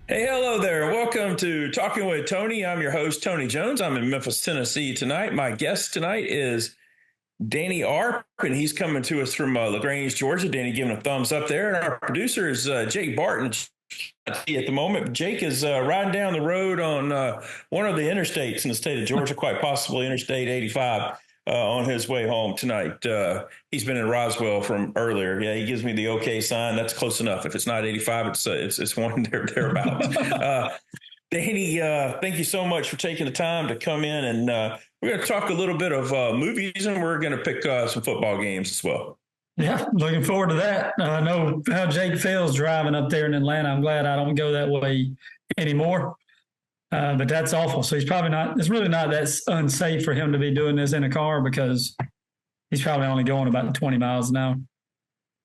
Hey, hello there. Welcome to Talking with Tony. I'm your host, Tony Jones. I'm in Memphis, Tennessee tonight. My guest tonight is Danny Arp, and he's coming to us from LaGrange, Georgia. Danny giving a thumbs up there. And our producer is Jake Barton at the moment. Jake is riding down the road on one of the interstates in the state of Georgia, quite possibly Interstate 85, on his way home tonight. He's been in Roswell from earlier. Yeah, he gives me the okay sign. That's close enough. If it's not 85, it's one thereabouts. Danny, thank you so much for taking the time to come in, and we're going to talk a little bit of movies, and we're going to pick some football games as well. Yeah, looking forward to that. I know how Jake feels driving up there in Atlanta. I'm glad I don't go that way anymore. But that's awful. So he's probably not, it's really not that unsafe for him to be doing this in a car because he's probably only going about 20 miles an hour.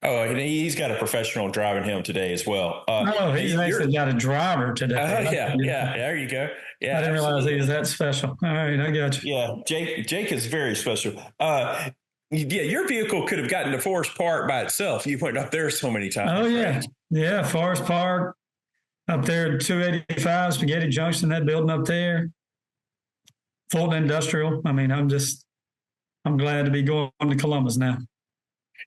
Oh, and he's got a professional driving him today as well. Oh, he's actually got a driver today. Yeah. There you go. Yeah, I didn't realize he was that special. All right, I got you. Yeah, Jake is very special. Yeah, your vehicle could have gotten to Forest Park by itself. You went up there so many times. Oh, yeah. Yeah, Forest Park, up there at 285, Spaghetti Junction, that building up there. Fulton Industrial. I mean, I'm glad to be going to Columbus now.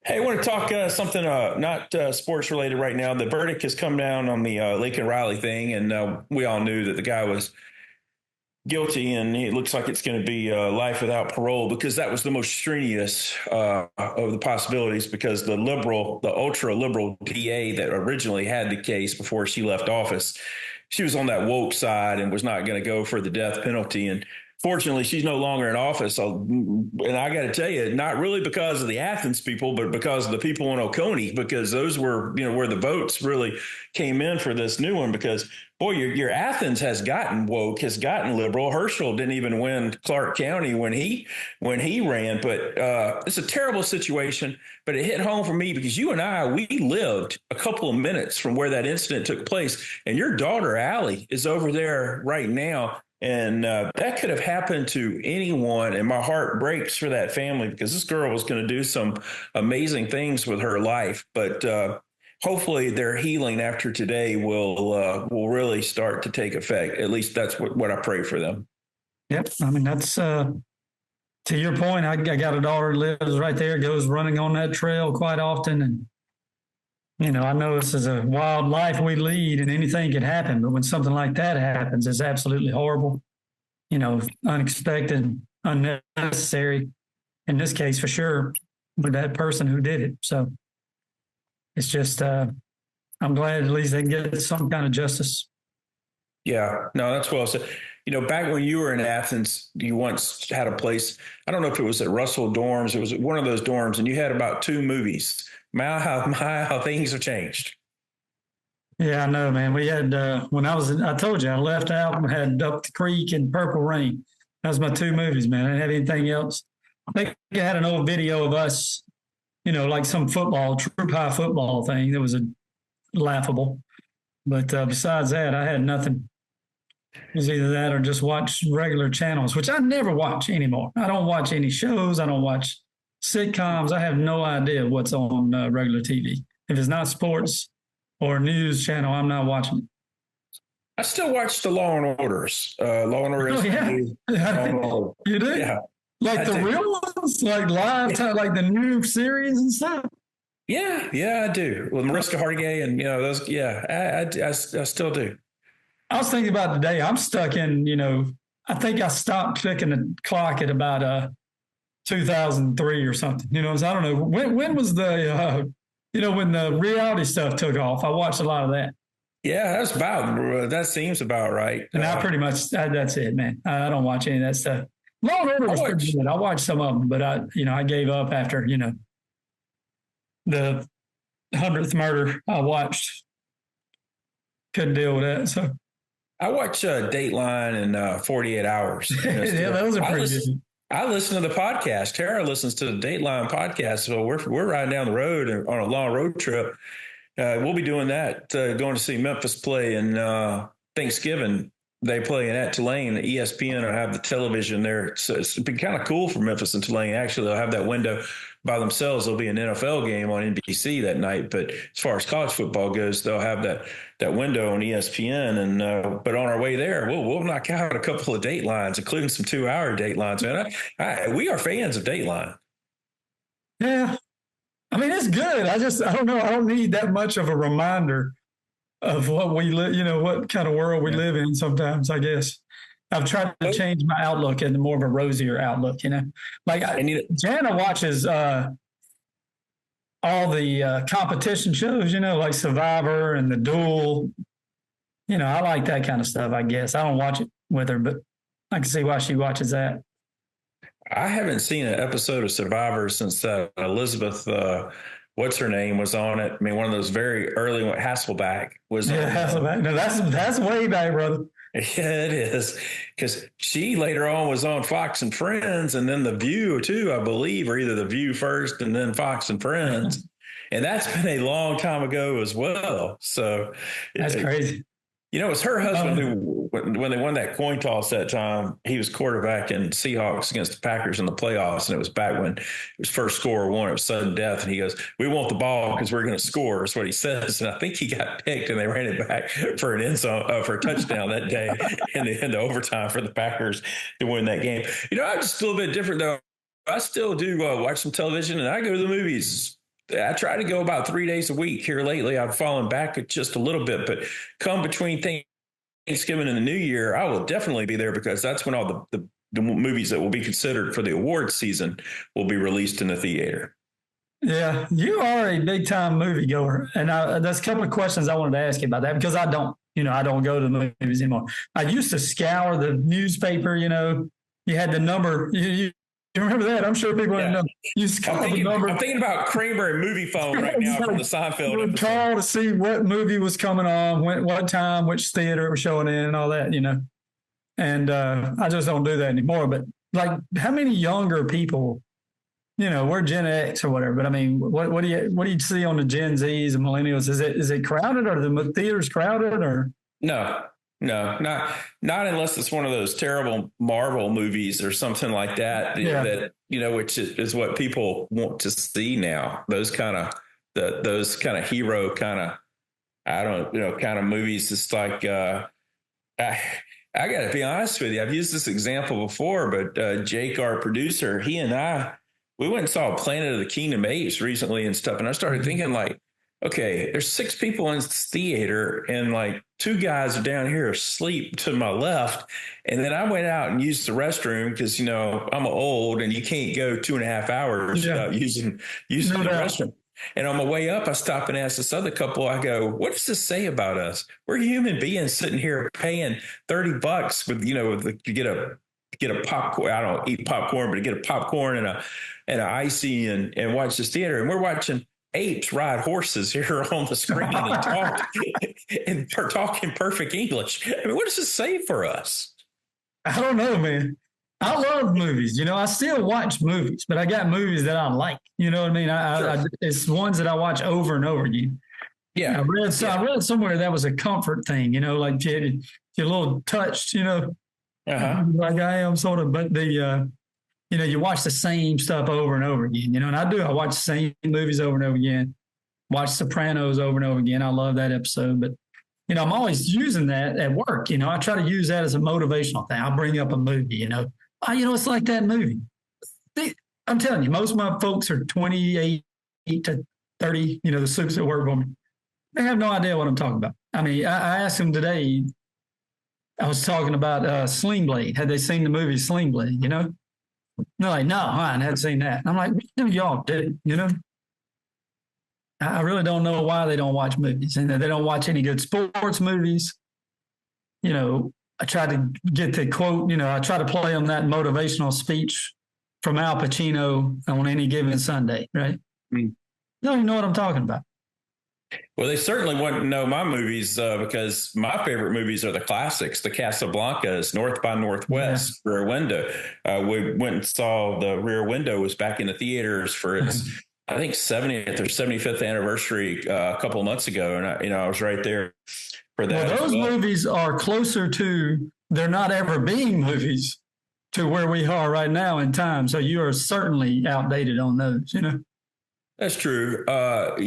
Hey, I want to talk something not sports related right now. The verdict has come down on the Lincoln Riley thing, and we all knew that the guy was guilty, and it looks like it's going to be life without parole because that was the most strenuous of the possibilities because the ultra liberal DA that originally had the case before she left office, she was on that woke side and was not going to go for the death penalty. And fortunately, she's no longer in office. And I got to tell you, not really because of the Athens people, but because of the people in Oconee, because those were, where the votes really came in for this new one. Because, boy, your Athens has gotten woke, has gotten liberal. Herschel didn't even win Clark County when he ran. But it's a terrible situation. But it hit home for me because you and we lived a couple of minutes from where that incident took place. And your daughter, Allie, is over there right now. And that could have happened to anyone. And my heart breaks for that family because this girl was going to do some amazing things with her life. But hopefully their healing after today will really start to take effect. At least that's what I pray for them. Yep. I mean, that's to your point. I got a daughter that lives right there, goes running on that trail quite often. And I know this is a wild life we lead and anything could happen, but when something like that happens, it's absolutely horrible, unexpected, unnecessary, in this case for sure, with that person who did it. So it's just, I'm glad at least they can get some kind of justice. Yeah, no, that's well said. Back when you were in Athens, you once had a place, I don't know if it was at Russell Dorms, it was one of those dorms, and you had about 2 movies. How things have changed. Yeah, I know, man. We had, when I told you, I left out and had Up the Creek and Purple Rain. That was my 2 movies, man. I didn't have anything else. I think I had an old video of us, like some troop high football thing that was laughable. But besides that, I had nothing. It was either that or just watch regular channels, which I never watch anymore. I don't watch any shows. I don't watch sitcoms. I have no idea what's on regular TV. If it's not sports or news channel, I'm not watching it. I still watch the Law and Orders. Law and Order. Oh, yeah. You do? Yeah. Like the real ones? Like live time, like the new series and stuff? Yeah, I do. With Mariska Hargitay and, those, yeah, I still do. I was thinking about today, I'm stuck in, I think I stopped clicking the clock at about 2003 or something. So I don't know. When was the, when the reality stuff took off? I watched a lot of that. Yeah, that seems about right. And I pretty much, that's it, man. I don't watch any of that stuff. Law and Order was pretty good. I watched some of them, but I gave up after, the 100th murder I watched. Couldn't deal with that. So I watch Dateline and 48 Hours. Yeah, those are pretty good. I listen to the podcast. Tara listens to the Dateline podcast. So we're riding down the road on a long road trip. We'll be doing that, going to see Memphis play in Thanksgiving. They play at Tulane. ESPN will have the television there. So it's been kind of cool for Memphis and Tulane. Actually, they'll have that window by themselves, there'll be an NFL game on NBC that night. But as far as college football goes, they'll have that window on ESPN. And but on our way there, we'll knock out a couple of Datelines, including some 2-hour Datelines. Man, we are fans of Dateline. Yeah, I mean it's good. I don't know. I don't need that much of a reminder of what we live. What kind of world we live in. Sometimes, I guess. I've tried to change my outlook into more of a rosier outlook, Like Jana watches all the competition shows, like Survivor and The Duel. I like that kind of stuff, I guess. I don't watch it with her, but I can see why she watches that. I haven't seen an episode of Survivor since Elizabeth, what's her name, was on it. I mean, one of those very early ones, Hasselback was on it. Hasselback. No, that's way back, brother. Yeah, it is, because she later on was on Fox and Friends, and then The View too, I believe, or either The View first and then Fox and Friends, and that's been a long time ago as well. So that's crazy. It was her husband who, when they won that coin toss that time, he was quarterback in Seahawks against the Packers in the playoffs. And it was back when his first score won. It was sudden death. And he goes, "We want the ball because we're going to score," is what he says. And I think he got picked and they ran it back for an end zone, for a touchdown that day in the overtime for the Packers to win that game. I'm just a little bit different, though. I still do watch some television and I go to the movies. I try to go about 3 days a week. Here lately, I've fallen back just a little bit, but come between Thanksgiving and the New Year, I will definitely be there because that's when all the movies that will be considered for the awards season will be released in the theater. Yeah, you are a big time moviegoer, and there's a couple of questions I wanted to ask you about that because I don't go to the movies anymore. I used to scour the newspaper. You had the number. You remember that? I'm sure people didn't know. I'm thinking about Kramer and Movie Phone right now from the Seinfeld. You would call to see what movie was coming on, what time, which theater it was showing in, and all that, And I just don't do that anymore. But like, how many younger people, we're Gen X or whatever. But I mean, what do you see on the Gen Zs and millennials? Is it crowded? Or the theaters crowded? Or No, not unless it's one of those terrible Marvel movies or something like that. Yeah. That which is what people want to see now. Those kind of hero kind of movies. It's like I got to be honest with you. I've used this example before, but Jake, our producer, he and I, we went and saw Planet of the Kingdom Apes recently and stuff, and I started thinking like, okay, there's 6 people in this theater and like 2 guys are down here asleep to my left. And then I went out and used the restroom because, I'm old and you can't go 2.5 hours without using the restroom. And on my way up, I stopped and asked this other couple, I go, what does this say about us? We're human beings sitting here paying $30 to get a popcorn. I don't eat popcorn, but to get a popcorn and an icy and watch this theater. And we're watching apes ride horses here on the screen and talk and talk in perfect English. I mean, what does this say for us? I don't know, man. I love movies. I still watch movies, but I got movies that I like. You know what I mean? Sure. It's ones that I watch over and over again. Yeah. I read somewhere that was a comfort thing, like you're a little touched, like I am sort of, but you watch the same stuff over and over again, and I watch the same movies over and over again, watch Sopranos over and over again. I love that episode, but, I'm always using that at work. I try to use that as a motivational thing. I'll bring up a movie, it's like that movie. I'm telling you, most of my folks are 28 to 30, the soups that work for me. They have no idea what I'm talking about. I mean, I asked them today, I was talking about Sling Blade. Had they seen the movie Sling Blade, They're like, no, I hadn't seen that. And I'm like, y'all did, I really don't know why they don't watch movies and they don't watch any good sports movies. I try to get the quote, I try to play them that motivational speech from Al Pacino on Any Given Sunday, right? You don't even know what I'm talking about. Well, they certainly want to know my movies because my favorite movies are the classics, the Casablancas, North by Northwest, Rear Window. We went and saw the Rear Window was back in the theaters for its, I think, 70th or 75th anniversary a couple of months ago. And, I was right there for that. Well, those movies are closer to there not ever being movies to where we are right now in time. So you are certainly outdated on those, you know. That's true. When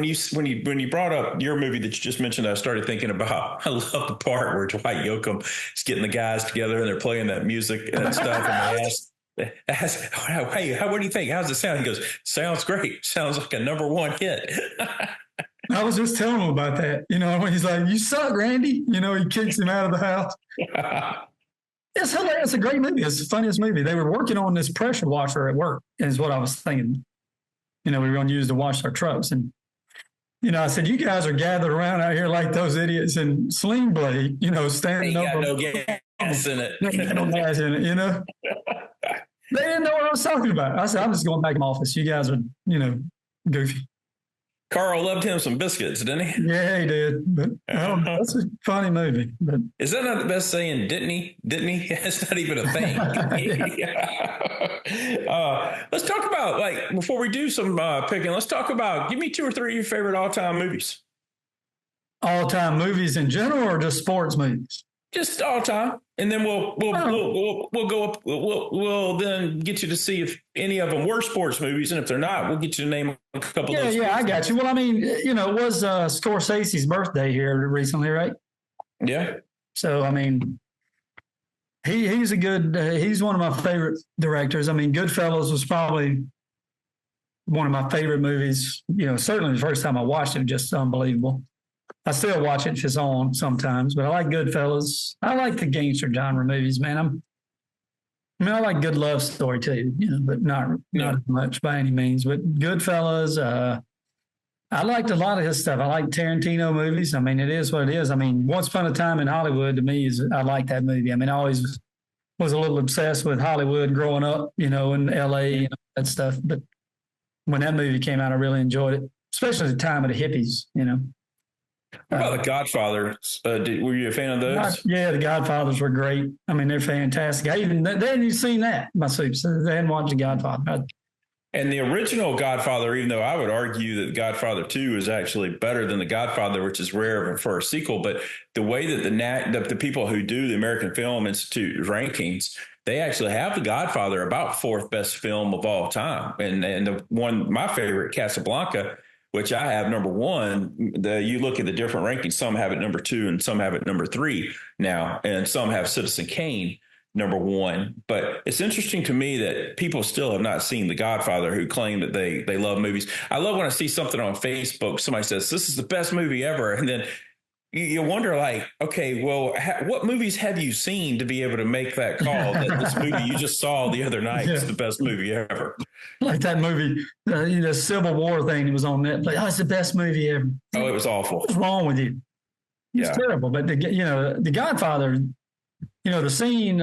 you brought up your movie that you just mentioned, I started thinking about. I love the part where Dwight Yoakam is getting the guys together and they're playing that music and stuff, and they ask, "Hey, what do you think? How's it sound?" He goes, "Sounds great. Sounds like a #1 hit." I was just telling him about that. You know, when he's like, "You suck, Randy." You know, he kicks him out of the house. It's hilarious. It's a great movie. It's the funniest movie. They were working on this pressure washer at work, is what I was thinking. You know, we were going to use to wash our trucks. And, you know, I said, you guys are gathered around out here like those idiots in Sling Blade, you know, standing Ain't over. got no gas in it. Ain't got no gas in it, you know. They didn't know what I was talking about. I said, I'm just going back in my office. You guys are, you know, goofy. Carl loved him some biscuits, didn't he? Yeah, he did. But I don't know. That's a funny movie. But is that not the best saying? Didn't he? Didn't he? It's not even a thing. Let's talk about, like, before we do some picking, let's talk about, give me 2 or 3 of your favorite all-time movies. All-time movies in general, or just sports movies? Just all time, and then we'll go up. We'll then get you to see if any of them were sports movies, and if they're not, we'll get you to name a couple. Yeah, of those. Yeah, I got you. Well, I mean, you know, it was Scorsese's birthday here recently, right? Yeah. So, I mean, he's a good. He's one of my favorite directors. I mean, Goodfellas was probably one of my favorite movies. You know, certainly the first time I watched it, just unbelievable. I still watch it if it's on sometimes, but I like Goodfellas. I like the gangster genre movies, man. I like good love story too, you know, but not as much by any means. But Goodfellas, I liked a lot of his stuff. I like Tarantino movies. I mean, it is what it is. I mean, Once Upon a Time in Hollywood to me I like that movie. I mean, I always was a little obsessed with Hollywood growing up, you know, in LA and that stuff. But when that movie came out, I really enjoyed it, especially at the time of the hippies, you know. What about The Godfather? Were you a fan of those? Yeah, The Godfathers were great. I mean, they're fantastic. They hadn't even seen that, my soups. They hadn't watched The Godfather. And the original Godfather, even though I would argue that Godfather 2 is actually better than The Godfather, which is rare for a sequel, but the way that the people who do the American Film Institute rankings, they actually have The Godfather about 4th best film of all time. And the one, my favorite, Casablanca, which I have #1. You look at the different rankings. Some have it #2 and some have it #3 now. And some have Citizen Kane #1. But it's interesting to me that people still have not seen The Godfather who claim that they love movies. I love when I see something on Facebook. Somebody says, this is the best movie ever. And then you wonder, like, okay, well, what movies have you seen to be able to make that call that this movie you just saw the other night is the best movie ever? Like that movie, the Civil War thing that was on Netflix. Oh, it's the best movie ever. Oh, it was awful. What's wrong with you? It's terrible. But The Godfather, you know, the scene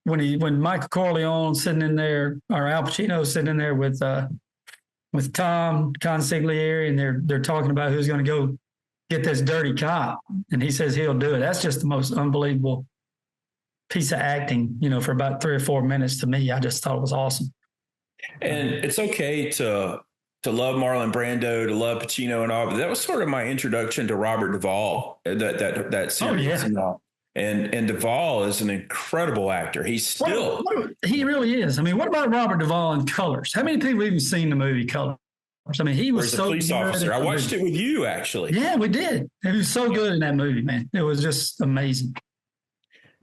when Michael Corleone sitting in there, or Al Pacino sitting in there with Tom Consigliere, and they're talking about who's going to go get this dirty cop, and he says he'll do it. That's just the most unbelievable piece of acting, you know, for about 3 or 4 minutes to me. I just thought it was awesome. And it's okay to love Marlon Brando, to love Pacino and all, but that was sort of my introduction to Robert Duvall, that series. And Duvall is an incredible actor. He's still... He really is. I mean, what about Robert Duvall in Colors? How many people have even seen the movie Colors? I mean, he was a police officer. I watched it with you, actually. Yeah, we did. He was so good in that movie, man. It was just amazing.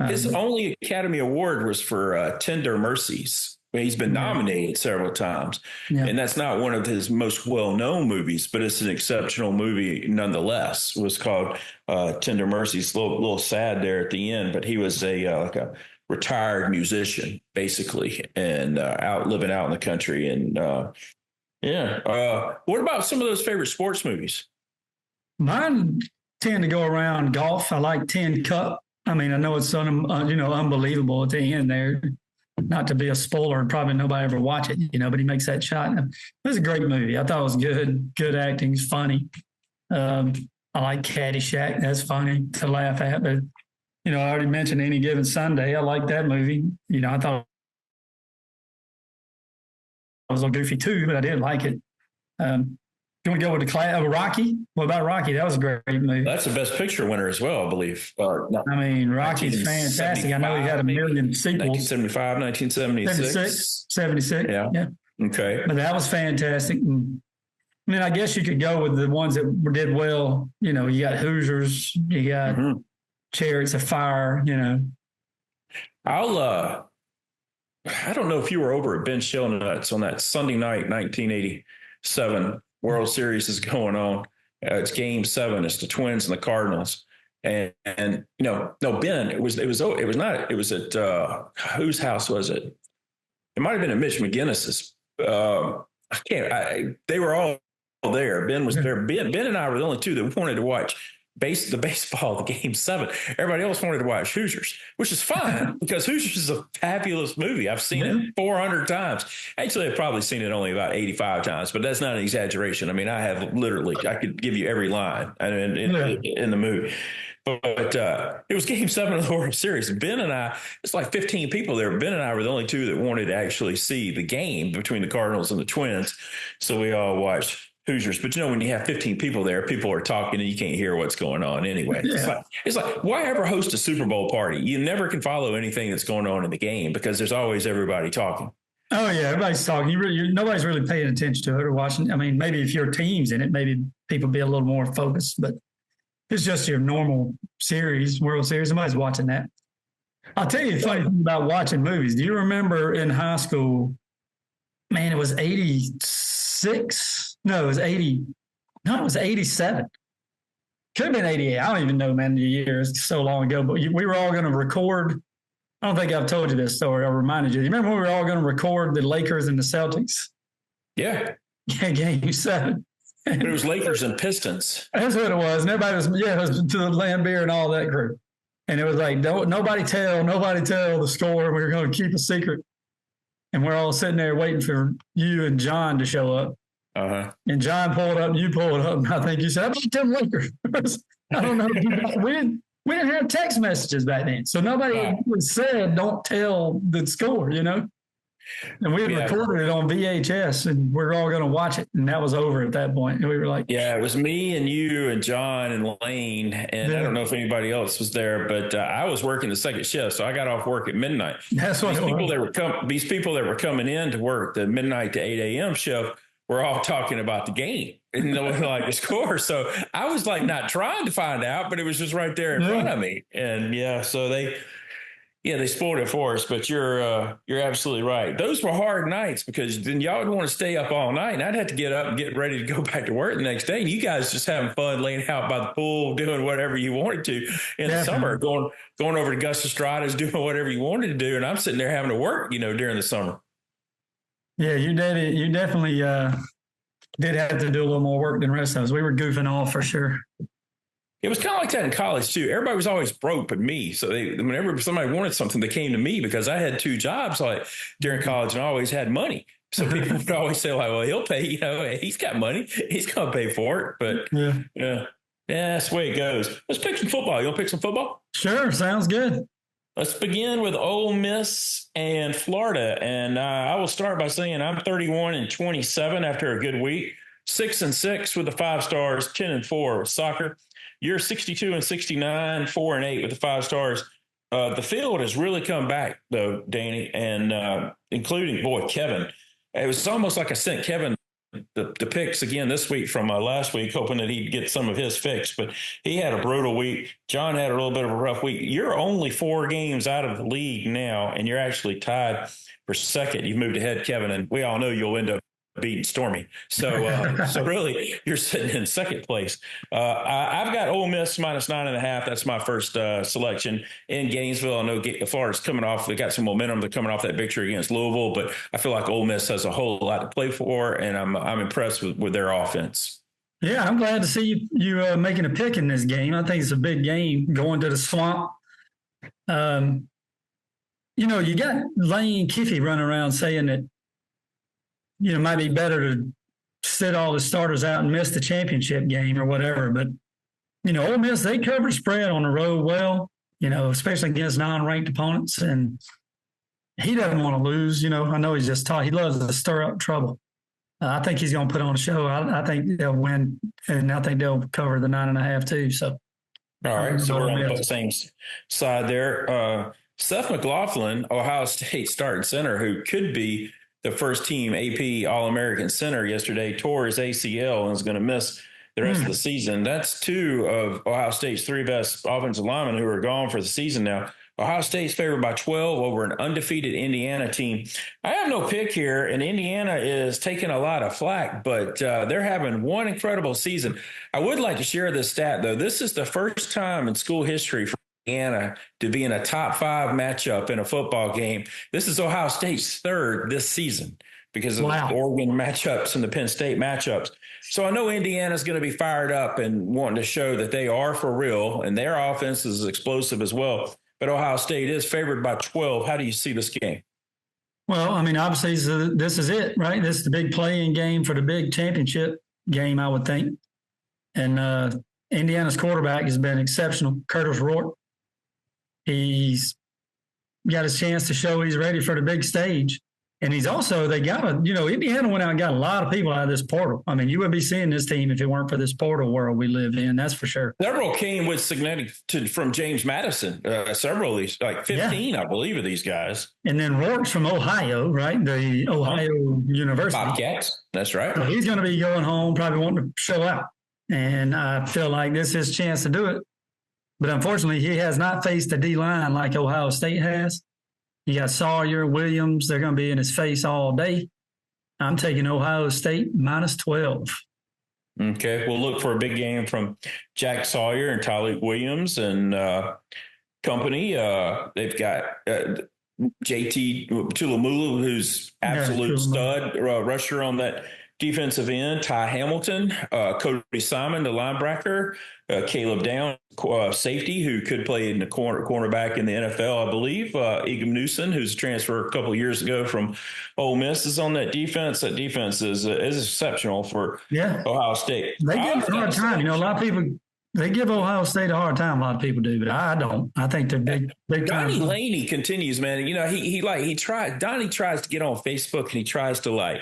His only Academy Award was for Tender Mercies. He's been nominated several times, and that's not one of his most well-known movies, but it's an exceptional movie nonetheless. It was called Tender Mercies. A little sad there at the end, but he was like a retired musician, basically, and living out in the country. And what about some of those favorite sports movies? Mine tend to go around golf. I like Tin Cup. I mean, I know it's unbelievable at the end there. Not to be a spoiler, and probably nobody ever watch it, you know, but he makes that shot. It was a great movie. I thought it was good acting. It's funny. I like Caddyshack. That's funny to laugh at. But, you know, I already mentioned Any Given Sunday. I like that movie. You know, I thought it was a little goofy too, but I did like it. You want to go with the class? Rocky? What about Rocky? That was a great movie. That's the best picture winner as well, I believe. No, I mean, Rocky's fantastic. I know he had a million sequels. 1975, 1976. 76. Yeah. Okay. But that was fantastic. And, I mean, I guess you could go with the ones that did well. You got Hoosiers, you got Chariots of Fire, I don't know if you were over at Ben Shellnuts on that Sunday night, 1987 World Series is going on. It's Game 7. It's the Twins and the Cardinals. And no, Ben. It was not. It was at whose house was it? It might have been at Mitch McGinnis's. They were all there. Ben was there. Ben and I were the only two that wanted to watch the baseball, the Game 7. Everybody else wanted to watch Hoosiers, which is fine because Hoosiers is a fabulous movie. I've seen it 400 times. Actually, I've probably seen it only about 85 times, but that's not an exaggeration. I mean, I could give you every line in the movie. But it was Game 7 of the World Series. Ben and I, it's like 15 people there. Ben and I were the only two that wanted to actually see the game between the Cardinals and the Twins. So we all watched Hoosiers. But when you have 15 people there, people are talking and you can't hear what's going on anyway. Yeah. It's like, why ever host a Super Bowl party? You never can follow anything that's going on in the game because there's always everybody talking. Oh, yeah. Everybody's talking. Nobody's really paying attention to it or watching. I mean, maybe if your team's in it, maybe people be a little more focused. But it's just your normal series, World Series. Somebody's watching that. I'll tell you a funny thing about watching movies. Do you remember in high school, man, it was 86? No, it was 80. No, it was 87. Could have been 88. I don't even know, man, the year. It's so long ago. But we were all going to record. I don't think I've told you this story. I reminded you. You remember when we were all going to record the Lakers and the Celtics? Yeah. Yeah, Game 7. But it was Lakers and Pistons. That's what it was. And everybody it was to the Lambeer and all that group. And it was like, nobody tell the score. We were going to keep a secret. And we're all sitting there waiting for you and John to show up. Uh-huh. And John pulled up and you pulled up. And I think you said, how about them Lakers? I don't know. We didn't have text messages back then. So nobody said, don't tell the score, And we recorded it on VHS and we're all going to watch it. And that was over at that point. And we were like, yeah, it was me and you and John and Lane. And I don't know if anybody else was there, but I was working the second shift. So I got off work at midnight. That's what these people that were coming in to work the midnight to 8 a.m. shift were all talking about the game and like the score. So I was like not trying to find out, but it was just right there in front of me. And so they spoiled it for us, but you're absolutely right. Those were hard nights because then y'all would want to stay up all night and I'd have to get up and get ready to go back to work the next day. And you guys just having fun laying out by the pool, doing whatever you wanted to in the summer, going over to Gus Estrada's, doing whatever you wanted to do. And I'm sitting there having to work, during the summer. Yeah, you did. You definitely did have to do a little more work than the rest of us. We were goofing off for sure. It was kind of like that in college too. Everybody was always broke but me. So whenever somebody wanted something, they came to me because I had 2 jobs during college and I always had money. So people would always say well, he'll pay, he's got money. He's going to pay for it. But yeah, that's the way it goes. Let's pick some football. You want to pick some football? Sure. Sounds good. Let's begin with Ole Miss and Florida. And I will start by saying I'm 31-27 after a good week, 6-6 with the 5 stars, 10-4 with soccer. You're 62-69, 4-8 with the 5 stars. The field has really come back, though, Danny, and including, Kevin. It was almost like I sent Kevin the picks again this week from last week, hoping that he'd get some of his fixed. But he had a brutal week. John had a little bit of a rough week. You're only 4 games out of the league now, and you're actually tied for second. You've moved ahead, Kevin, and we all know you'll end up beating Stormy. So really, you're sitting in second place. I've got Ole Miss -9.5. That's my first selection in Gainesville. I know Florida's coming off. They got some momentum. They're coming off that victory against Louisville, but I feel like Ole Miss has a whole lot to play for, and I'm impressed with their offense. Yeah, I'm glad to see you making a pick in this game. I think it's a big game going to the Swamp. You got Lane Kiffey running around saying that it might be better to sit all the starters out and miss the championship game or whatever. But, Ole Miss, they cover spread on the road well, especially against non-ranked opponents. And he doesn't want to lose. I know he's just taught. He loves to stir up trouble. I think he's going to put on a show. I think they'll win, and I think they'll cover the 9.5 too. So, All right, so we're on the same side there. Seth McLaughlin, Ohio State starting center, who could be the first team AP All-American center yesterday, tore his ACL and is going to miss the rest of the season. That's two of Ohio State's three best offensive linemen who are gone for the season now. Ohio State's favored by 12 over an undefeated Indiana team. I have no pick here, and Indiana is taking a lot of flack, but they're having one incredible season. I would like to share this stat, though. This is the first time in school history for Indiana to be in a top 5 matchup in a football game. This is Ohio State's third this season because of the Oregon matchups and the Penn State matchups. So I know Indiana's going to be fired up and wanting to show that they are for real, and their offense is explosive as well. But Ohio State is favored by 12. How do you see this game? Well, I mean, obviously, this is it, right? This is the big playing game for the big championship game, I would think. And Indiana's quarterback has been exceptional, Curtis Rourke. He's got his chance to show he's ready for the big stage. And he's also, Indiana went out and got a lot of people out of this portal. I mean, you wouldn't be seeing this team if it weren't for this portal world we live in. That's for sure. Several came with from James Madison. Several of these, like 15, I believe, of these guys. And then Rourke's from Ohio, right? The Ohio University. Bobcats. That's right. So he's going to be going home, probably wanting to show out. And I feel like this is his chance to do it. But unfortunately, he has not faced a D-line like Ohio State has. You got Sawyer, Williams. They're going to be in his face all day. I'm taking Ohio State minus 12. Okay. We'll look for a big game from Jack Sawyer and Tyleik Williams and company. They've got JT Tulamulu, who's absolute stud rusher on that defensive end. Ty Hamilton, Cody Simon, the linebacker, Caleb Down, safety, who could play in the cornerback in the NFL, I believe. Egum Newsom, who's a transfer a couple of years ago from Ole Miss, is on that defense. That defense is exceptional for Ohio State. They give it a hard time. A lot of people, they give Ohio State a hard time. A lot of people do, but I don't. I think they're big time. Donnie Laney continues, man. Donnie tries to get on Facebook and he tries to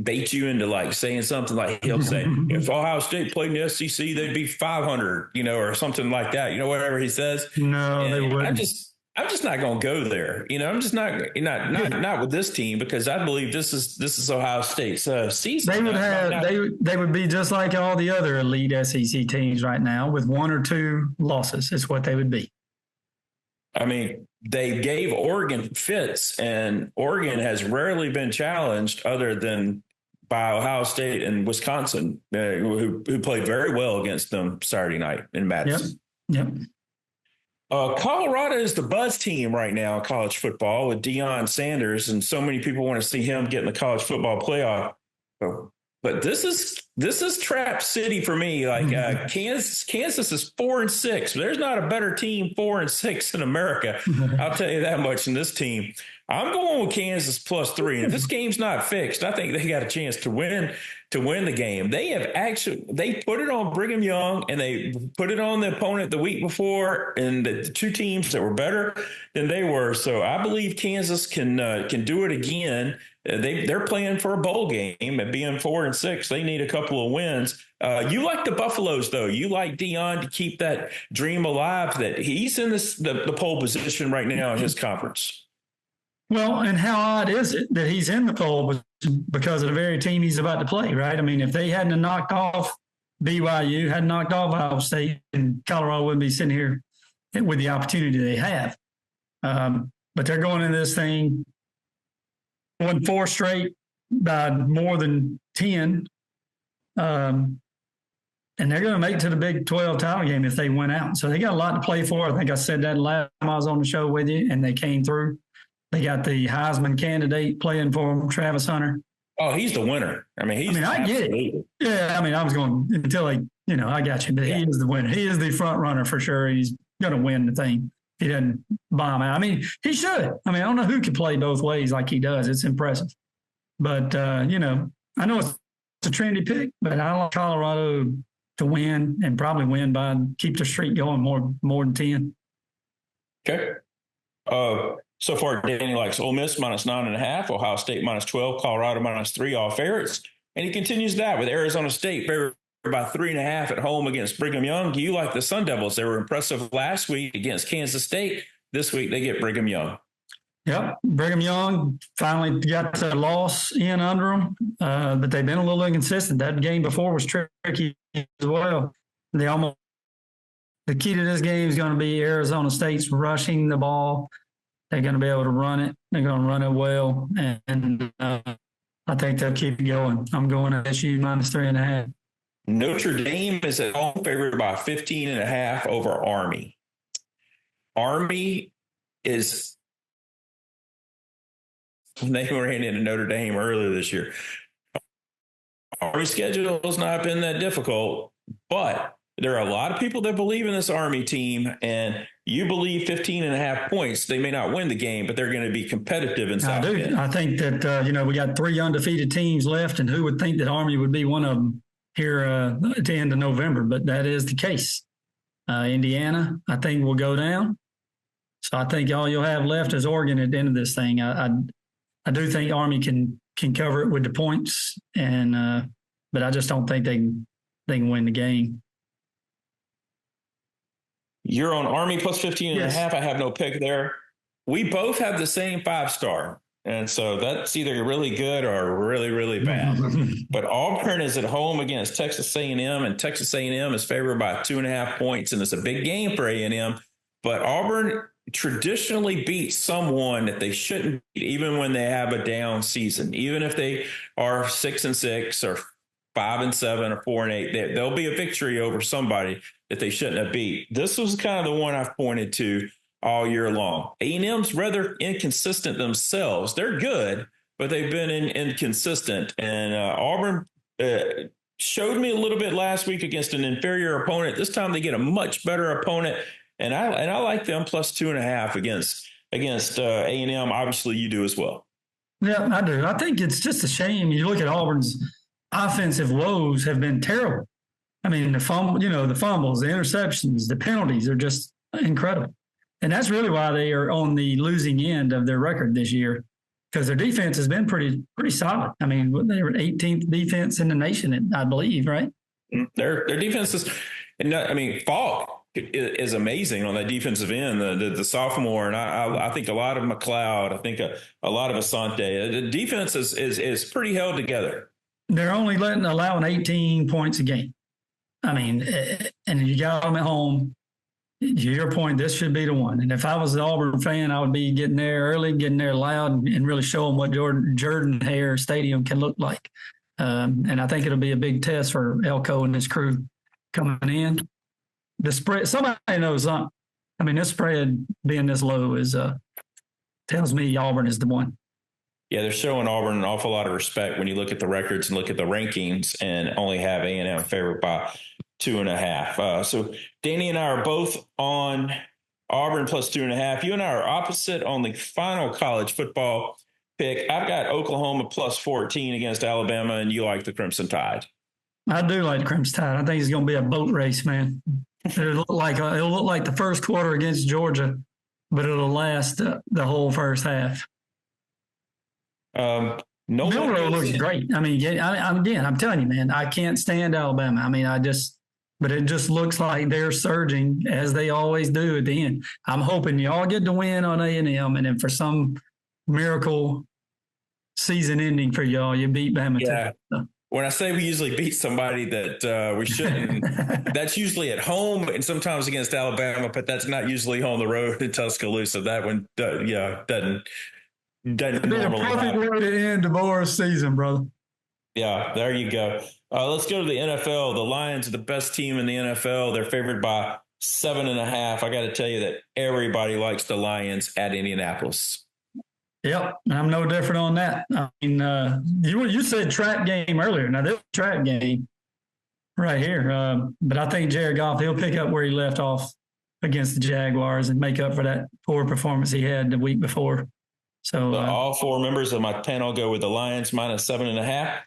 bait you into saying something like he'll say, if Ohio State played in the SEC, they'd be 500, or something like that, whatever he says. No, they wouldn't. I'm just not going to go there. I'm just not with this team because I believe this is Ohio State's season. They would be just like all the other elite SEC teams right now with 1 or 2 losses. Is what they would be. I mean, they gave Oregon fits, and Oregon has rarely been challenged other than by Ohio State and Wisconsin, who played very well against them Saturday night in Madison. Yep. Colorado is the buzz team right now in college football with Deion Sanders, and so many people want to see him get in the college football playoff. But this is trap city for me. Kansas is 4-6. There's not a better team 4-6 in America. I'll tell you that much in this team. I'm going with Kansas +3. And if this game's not fixed, I think they got a chance to win the game. They put it on Brigham Young and they put it on the opponent the week before, and the two teams that were better than they were. So I believe Kansas can do it again. They're playing for a bowl game at being 4-6. They need a couple of wins. You like the Buffaloes, though. You like Deion to keep that dream alive that he's in the pole position right now in his conference. Well, and how odd is it that he's in the pole because of the very team he's about to play, right? I mean, if they hadn't knocked off BYU, hadn't knocked off Ohio State, and Colorado wouldn't be sitting here with the opportunity they have. But they're going into this thing, won 4 straight by more than 10. And they're going to make it to the Big 12 title game if they win out. So they got a lot to play for. I think I said that last time I was on the show with you, and they came through. They got the Heisman candidate playing for them, Travis Hunter. Oh, he's the winner. I get it. Yeah, I was going until I got you. But he is the winner. He is the front runner for sure. He's going to win the thing. He doesn't bomb out. He should. I don't know who can play both ways like he does. It's impressive. But, I know it's a trendy pick, but I like Colorado to win and probably win by keep the streak going more than 10. Okay. So far, Danny likes Ole Miss -9.5, Ohio State -12, Colorado -3, all favorites. And he continues that with Arizona State favored by 3.5 at home against Brigham Young. You like the Sun Devils. They were impressive last week against Kansas State. This week they get Brigham Young. Yep. Brigham Young finally got the loss in under them, but they've been a little inconsistent. That game before was tricky as well. The key to this game is going to be Arizona State's rushing the ball. They're going to be able to run it. They're going to run it well. And I think they'll keep it going. I'm going to SU minus 3.5. Notre Dame is at home favored by 15.5 over Army. Army is, they ran into Notre Dame earlier this year. Army's schedule has not been that difficult, but there are a lot of people that believe in this Army team, and you believe 15.5 points. They may not win the game, but they're going to be competitive in South Bend. I think that, we got 3 undefeated teams left, and who would think that Army would be one of them here at the end of November, but that is the case. Indiana, I think, will go down. So I think all you'll have left is Oregon at the end of this thing. I do think Army can cover it with the points, and but I just don't think they can win the game. You're on Army plus 15.5. Yes. I have no pick there. We both have the same 5-star. And so that's either really good or really, really bad. But Auburn is at home against Texas A&M, and Texas A&M is favored by 2.5 points, and it's a big game for A&M. But Auburn traditionally beats someone that they shouldn't beat, even when they have a down season. Even if they are 6-6 or 5-7 or 4-8, there'll be a victory over somebody that they shouldn't have beat. This was kind of the one I've pointed to all year long. A&M's rather inconsistent themselves. They're good, but they've been inconsistent. And Auburn showed me a little bit last week against an inferior opponent. This time they get a much better opponent, and I like them plus 2.5 against A&M. Obviously, you do as well. Yeah, I do. I think it's just a shame. You look at Auburn's offensive woes have been terrible. I mean, the fumbles, the interceptions, the penalties are just incredible. And that's really why they are on the losing end of their record this year, because their defense has been pretty solid. I mean, they were 18th defense in the nation, I believe, right? Their defense is, Falk is amazing on that defensive end, the sophomore, and I think a lot of McLeod, I think a lot of Asante. The defense is pretty held together. They're only allowing 18 points a game. I mean, and you got them at home. To your point, this should be the one. And if I was an Auburn fan, I would be getting there early, getting there loud, and really show them what Jordan-Hare Stadium can look like. And I think it'll be a big test for Elko and his crew coming in. The spread, somebody knows something. I mean, this spread being this low tells me Auburn is the one. Yeah, they're showing Auburn an awful lot of respect when you look at the records and look at the rankings, and only have A&M favored by 2.5. So Danny and I are both on Auburn plus 2.5. You and I are opposite on the final college football pick. I've got Oklahoma plus 14 against Alabama, and you like the Crimson Tide. I do like the Crimson Tide. I think it's going to be a boat race, man. It'll look like the first quarter against Georgia, but it'll last the whole first half. Milroe looks great. I mean, I'm telling you, man, I can't stand Alabama. I mean, but it just looks like they're surging as they always do at the end. I'm hoping y'all get to win on A&M, and then for some miracle season ending for y'all, you beat Bama. Yeah. Too. When I say we usually beat somebody that we shouldn't, that's usually at home and sometimes against Alabama, but that's not usually on the road in Tuscaloosa. That one, doesn't normally happen. Perfect way to end DeBoer's season, brother. Yeah, there you go. Let's go to the NFL. The Lions are the best team in the NFL. They're favored by 7.5. I got to tell you that everybody likes the Lions at Indianapolis. Yep, I'm no different on that. I mean, you said trap game earlier. Now, this is a trap game right here. But I think Jared Goff, he'll pick up where he left off against the Jaguars and make up for that poor performance he had the week before. So all 4 members of my panel go with the Lions minus 7.5.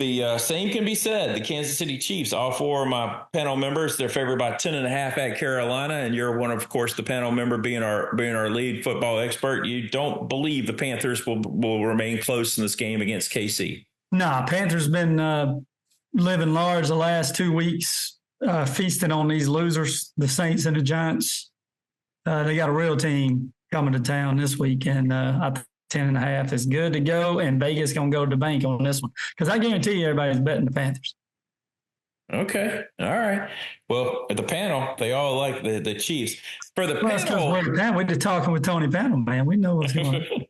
The same can be said. The Kansas City Chiefs, all 4 of my panel members, they're favored by 10.5 at Carolina. And you're one, of course, the panel member being our lead football expert. You don't believe the Panthers will remain close in this game against KC. Nah, Panthers been living large the last 2 weeks, feasting on these losers, the Saints and the Giants. They got a real team coming to town this week, and I think 10.5 is good to go. And Vegas gonna go to the bank on this one because I guarantee you everybody's betting the Panthers. Okay. All right. Well, the panel, they all like the Chiefs. For the panel, we're just talking with Tony Panel, man. We know what's going on.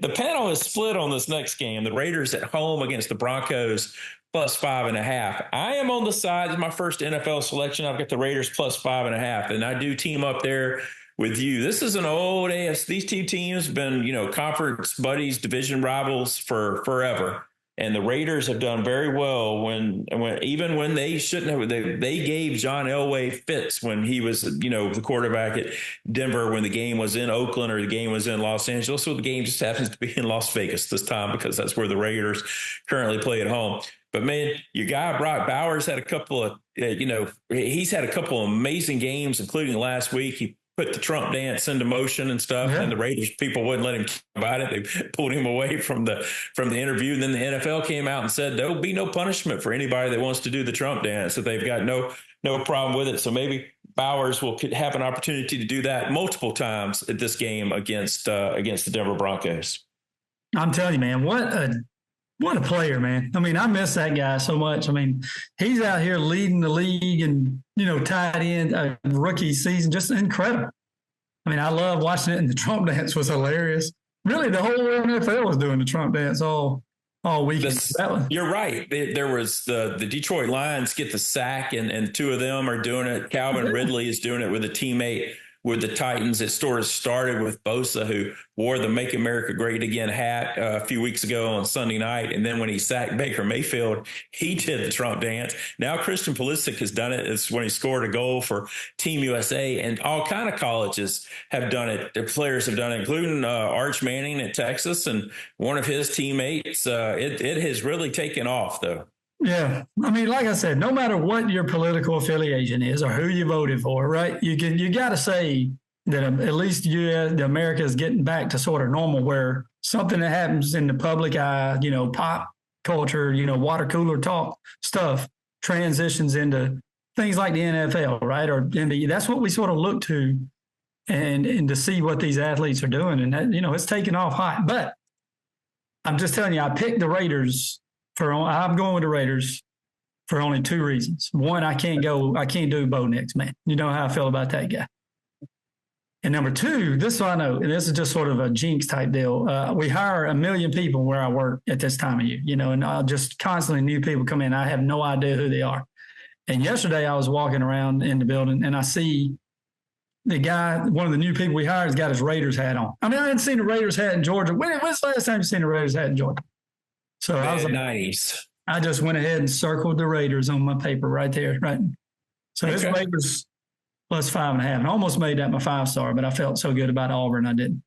The panel is split on this next game. The Raiders at home against the Broncos plus 5.5. I am on the side of my first NFL selection. I've got the Raiders plus 5.5, and I do team up there with you. This is an old AFC. These two teams have been, conference buddies, division rivals for forever. And the Raiders have done very well when even when they shouldn't have. They gave John Elway fits when he was, the quarterback at Denver when the game was in Oakland or the game was in Los Angeles. So the game just happens to be in Las Vegas this time because that's where the Raiders currently play at home. But man, your guy Brock Bowers had a couple of, he's had a couple of amazing games, including last week. He put the Trump dance into motion and stuff, and the Raiders people wouldn't let him talk about it. They pulled him away from the interview. And then the NFL came out and said there'll be no punishment for anybody that wants to do the Trump dance. That they've got no problem with it. So maybe Bowers will have an opportunity to do that multiple times at this game against the Denver Broncos. I'm telling you, man, what a player, man. I mean, I miss that guy so much. I mean, he's out here leading the league and, tied in a rookie season. Just incredible. I mean, I love watching it, and the Trump dance was hilarious. Really, the whole NFL was doing the Trump dance all weekend. You're right. There was the Detroit Lions get the sack, and two of them are doing it. Calvin Ridley is doing it with a teammate with the Titans. It sort of started with Bosa, who wore the Make America Great Again hat a few weeks ago on Sunday night. And then when he sacked Baker Mayfield, he did the Trump dance. Now Christian Pulisic has done it. It's when he scored a goal for Team USA, and all kind of colleges have done it. The players have done it, including Arch Manning at Texas and one of his teammates. It has really taken off, though. Yeah. I mean, like I said, no matter what your political affiliation is or who you voted for, right? You got to say that at least America is getting back to sort of normal, where something that happens in the public eye, pop culture, water cooler talk stuff transitions into things like the NFL, right? Or NBA. That's what we sort of look to and to see what these athletes are doing. And that, it's taken off hot. But I'm just telling you, I picked the Raiders. I'm going with the Raiders for only two reasons. One, I can't do Bo Nix, man. You know how I feel about that guy. And number two, this I know, and this is just sort of a jinx type deal. We hire 1 million people where I work at this time of year, and just constantly new people come in. I have no idea who they are. And yesterday I was walking around in the building and I see the guy, one of the new people we hired, has got his Raiders hat on. I mean, I hadn't seen a Raiders hat in Georgia. When's the last time you seen a Raiders hat in Georgia? So I was like, 90s. I just went ahead and circled the Raiders on my paper right there. Right. So this Raiders plus 5.5. And I almost made that my 5-star, but I felt so good about Auburn, I didn't.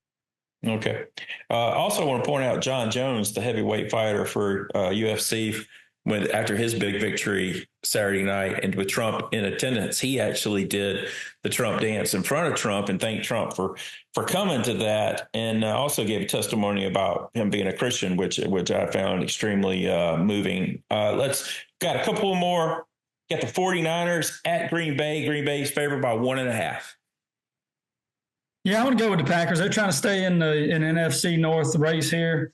Okay. Also want to point out John Jones, the heavyweight fighter for UFC, after his big victory Saturday night, and with Trump in attendance, he actually did the Trump dance in front of Trump and thanked Trump for coming to that, and also gave a testimony about him being a Christian, which I found extremely moving. Let's got a couple more. Got the 49ers at Green Bay. Green Bay's favored by 1.5. Yeah, I want to go with the Packers. They're trying to stay in NFC North race here.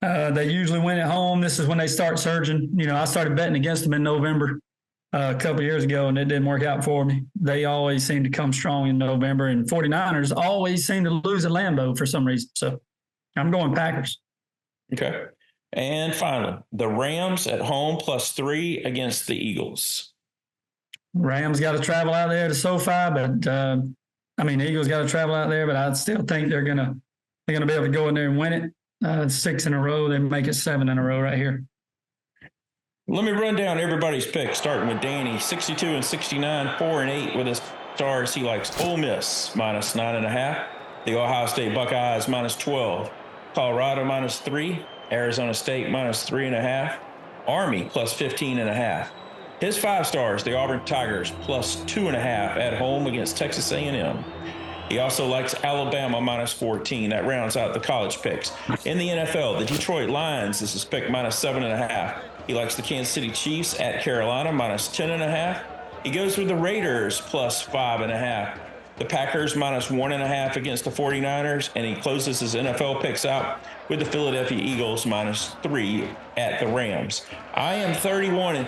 They usually win at home. This is when they start surging. I started betting against them in November a couple of years ago, and it didn't work out for me. They always seem to come strong in November, and 49ers always seem to lose at Lambeau for some reason. So I'm going Packers. Okay. And finally, the Rams at home plus 3 against the Eagles. Rams got to travel out there to SoFi, but the Eagles got to travel out there, but I still think they're gonna be able to go in there and win it. 6 in a row. They make it 7 in a row right here. Let me run down everybody's picks, starting with Danny, 62 and 69, 4 and 8 with his stars. He likes Ole Miss minus 9.5, the Ohio State Buckeyes minus 12, Colorado minus 3, Arizona State minus 3.5, Army plus 15.5. His 5 stars, the Auburn Tigers plus 2.5 at home against Texas A&M. He also likes Alabama minus 14. That rounds out the college picks. In the NFL, the Detroit Lions, this is pick minus 7.5. He likes the Kansas City Chiefs at Carolina minus 10.5. He goes with the Raiders plus 5.5. The Packers minus 1.5 against the 49ers, and he closes his NFL picks out with the Philadelphia Eagles minus 3 at the Rams. I am 31-27,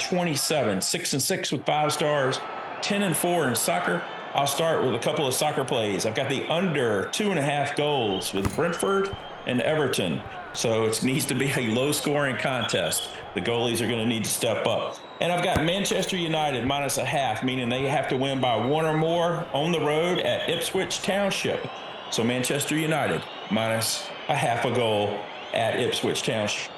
6-6 with 5 stars, 10-4 in soccer. I'll start with a couple of soccer plays. I've got the under 2.5 goals with Brentford and Everton. So it needs to be a low-scoring contest. The goalies are going to need to step up. And I've got Manchester United minus a half, meaning they have to win by 1 or more on the road at Ipswich Township. So Manchester United minus a half a goal at Ipswich Township.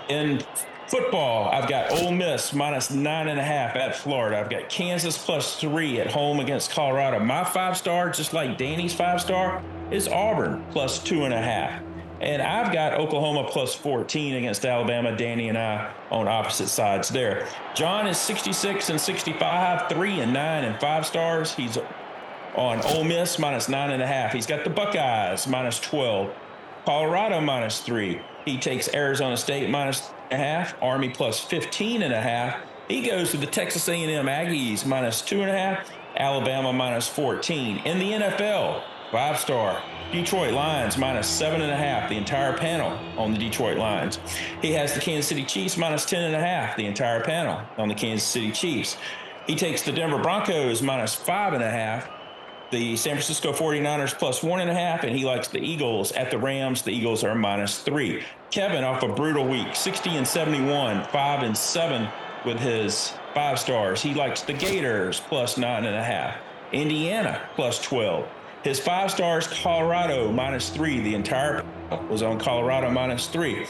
In football, I've got Ole Miss minus 9.5 at Florida. I've got Kansas plus 3 at home against Colorado. My 5-star, just like Danny's 5-star, is Auburn plus 2.5. And I've got Oklahoma plus 14 against Alabama. Danny and I on opposite sides there. John is 66-65, 3-9 and 5 stars. He's on Ole Miss minus 9.5. He's got the Buckeyes minus 12. Colorado minus 3. He takes Arizona State minus 1.5. Army plus 15.5. He goes to the Texas A&M Aggies minus 2.5. Alabama minus 14. In the NFL, 5-star Detroit Lions minus 7.5, the entire panel on the Detroit Lions. He has the Kansas City Chiefs minus 10.5, the entire panel on the Kansas City Chiefs. He takes the Denver Broncos minus 5.5, the San Francisco 49ers plus 1.5, and he likes the Eagles at the Rams. The Eagles are minus 3. Kevin off a brutal week, 60-71, 5-7 with his 5 stars. He likes the Gators plus 9.5. Indiana plus 12. His 5 stars, Colorado minus 3. The entire was on Colorado minus 3.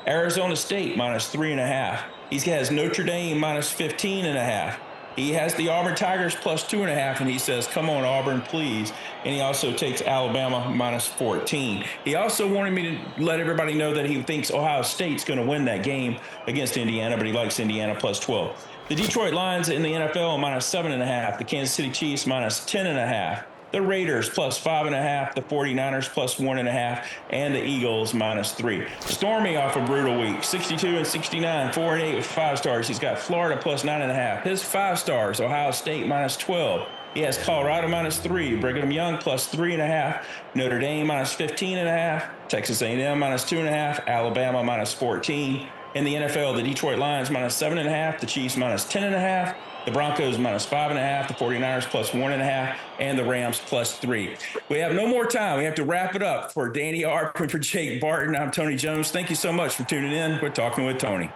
Arizona State minus 3.5. He has Notre Dame minus 15.5. He has the Auburn Tigers plus 2.5, and he says, come on, Auburn, please. And he also takes Alabama minus 14. He also wanted me to let everybody know that he thinks Ohio State's going to win that game against Indiana, but he likes Indiana plus 12. The Detroit Lions in the NFL minus 7.5. The Kansas City Chiefs minus 10.5. The Raiders plus 5.5, the 49ers plus 1.5, and the Eagles minus 3. Stormy off a brutal week, 62-69, 4-8 with 5 stars. He's got Florida plus 9.5. His 5 stars, Ohio State minus 12. He has Colorado minus 3, Brigham Young plus 3.5, Notre Dame minus 15.5, Texas A&M minus 2.5, Alabama minus 14. In the NFL, the Detroit Lions minus 7.5, the Chiefs minus 10.5, the Broncos minus 5.5, the 49ers plus 1.5, and the Rams plus 3. We have no more time. We have to wrap it up. For Danny Arp and for Jake Barton, I'm Tony Jones. Thank you so much for tuning in. We're talking with Tony.